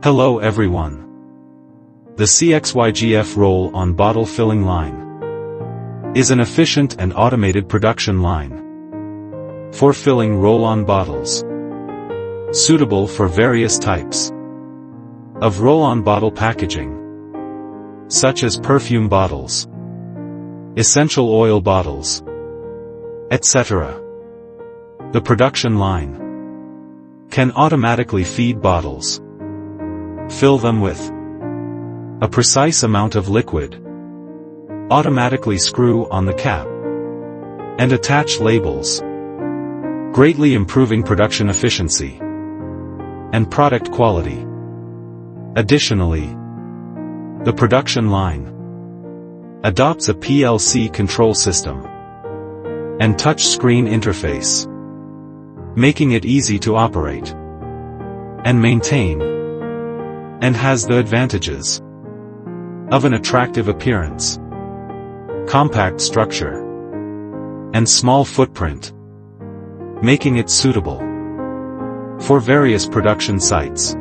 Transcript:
Hello everyone. The CHENGXIANG roll-on bottle filling line is an efficient and automated production line for filling roll-on bottles, suitable for various types of roll-on bottle packaging, such as perfume bottles, essential oil bottles, etc. The production line can automatically feed bottles, fill them with a precise amount of liquid, automatically screw on the cap, and attach labels, greatly improving production efficiency and product quality. Additionally, the production line adopts a PLC control system and touch-screen interface, making it easy to operate and maintain, and has the advantages of an attractive appearance, compact structure, and small footprint, making it suitable for various production sites.